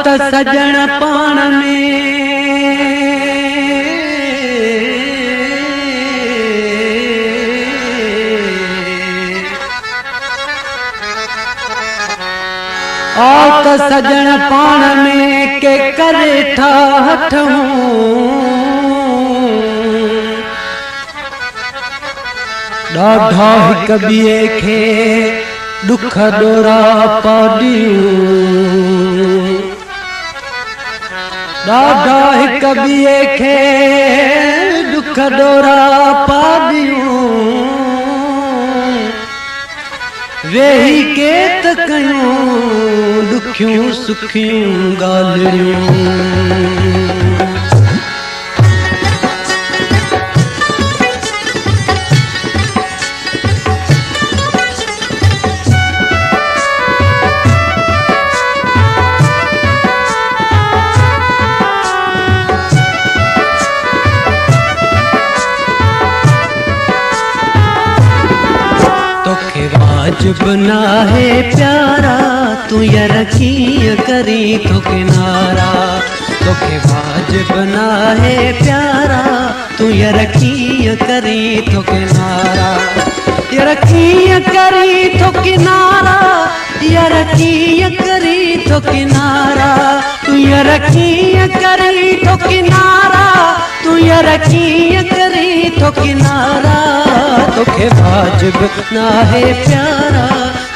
त सजण पाण में आ त सजण पाण में के करे ठाठूं ॾाढा हिक ॿिए खे दुख ॾोरा पाॾियूं ॾाढा हिक ॿिए खे दुख ॾोरा पाॾियूं वेही के त कयूं दुखियूं सुखियूं ॻाल्हियूं वाजिब ना है प्यारा तू यार कीअं करी तो किनारा तोखे वाजिब ना है प्यारा तू यार कीअं करी तो किनारा यार कीअं करी तो किनारा यार कीअं करी तो किनारा तू यार कीअं करी तो किनारा तू यार कीअं करी तो किनारा तोखे वाजिब ना है प्यारा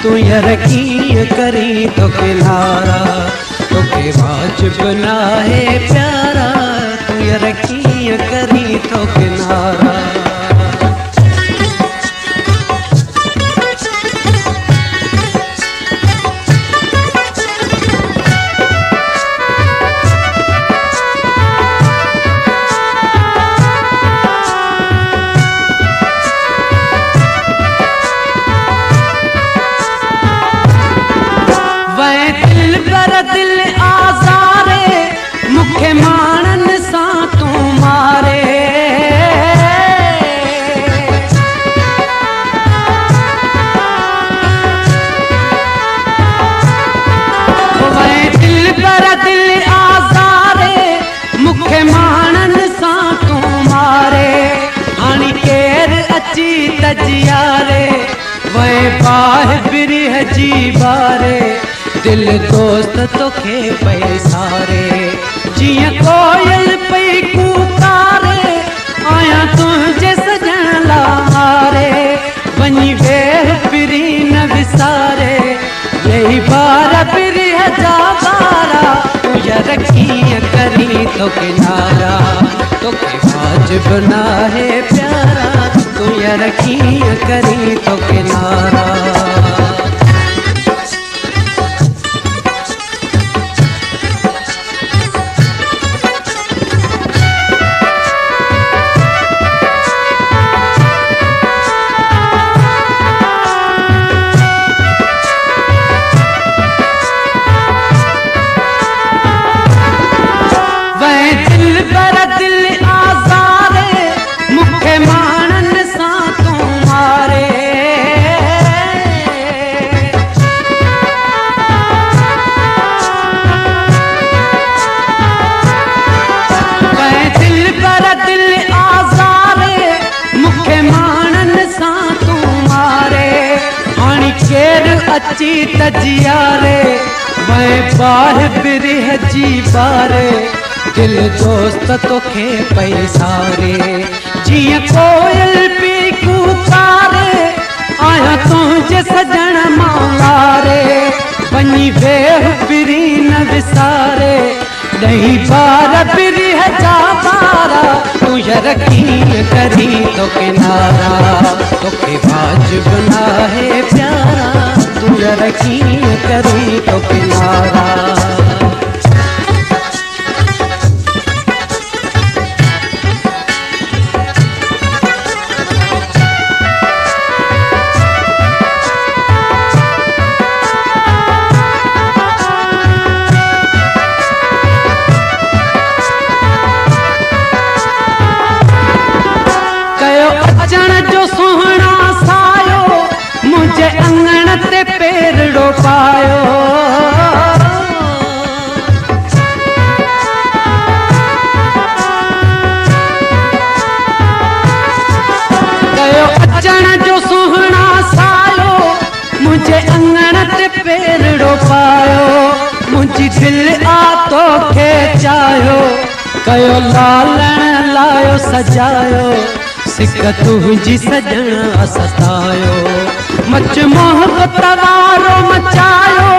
तू यार कीअं करी तो किनारा तोखे वाजिब ना है प्यारा तू यार कीअं करी तो किनारा दिल आज़ारे मुखे माणन सां तू मारे दिल पर दिल आज़ारे मुखे माणन सां तू मारे हाणे केर अची तजियारे वे बाहि बिरह जी बारे दिल दोस्त तोखे पई सारे जियां कोयल पई कूकारे आया तुंहिंजे सजण ला हारे वञी वेह पिरी न विसारे यही बार बिरह जा बारा तू यार कीअं करी तो किनारा तोखे वाजिब ना है प्यारा तू यार कीअं करी तो किनारा अची तजियारे मैं बाहि बिरह जी बारे दिल दोस्त तोखे पई सारे जियां कोयल पी कूकारे आया तुंहिंजे सजण मालारे वञी वेह बिरी न विसारे ॾही बार बिरह जा बारा तू यार कीअं करी तो किनारा तोखे वाजिब ना है प्यारा तू यार कीअं करी तो किनारा पायो मुझे अंगण ते पेरड़ो पायो मुझी दिल आ तो खे चायो कयो लालण लायो सजायो सिक तुझी सजण सतायो मच मोहब्बत वारो मचायो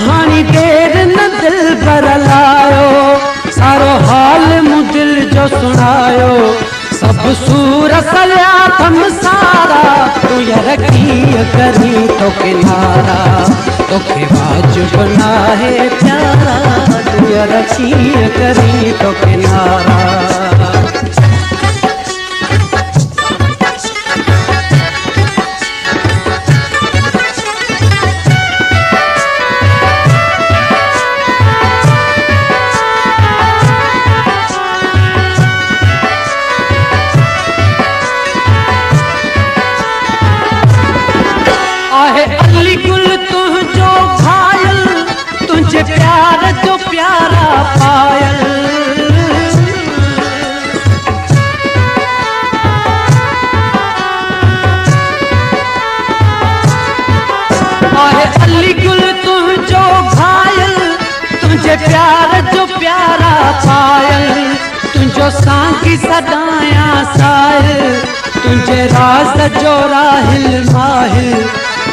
हानी देर न दिल भर लायो सारो हाल मु दिल जो सुनायो सब सूर सलिया थम सारा तू यार कीअं करी तो किनारा तोखे वाजिब ना है प्यारा तू यार कीअं करी तो किनारा अली गुल तुझो घायल तुझे प्यार जो प्यारा पायल अली गुल तुझो घायल तुझे प्यार जो प्यारा पायल तुझो सांगी सदाया सायल तुझे राज जो राहिल माहिल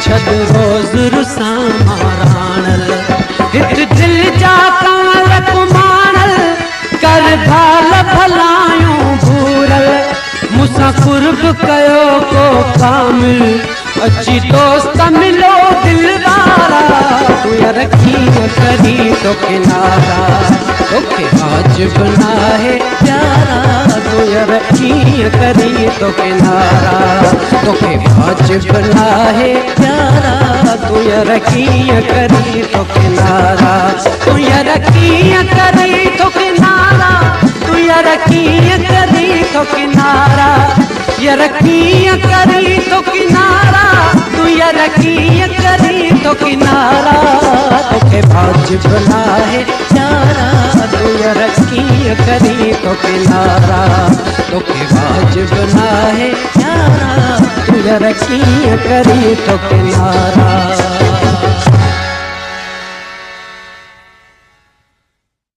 छद रोज़ रुसा माराणल हित दिल जा काल कुमाणल कर भाल भलायूं भूरल मुसा कुर्ब कयो को कामिल अची दोस्त मिलो दिल वारा तू यार कीअं करी तो किनारा तोखे वाजिब ना है प्यारा तू यार कीअं करी तो किनारा तोखे वाजिब ना है प्यारा तू यार कीअं करी तो किनारा तू यार कीअं करी तो किनारा तू यार कीअं करी तो किनारा यार कीअं करी तो किनारा तू यार कीअं करी तो किनारा तोखे वाजिब ना है प्यारा तू यार कीअं करी तो किनारा तोखे वाजिब ना है प्यारा तू यार कीअं करी तो किनारा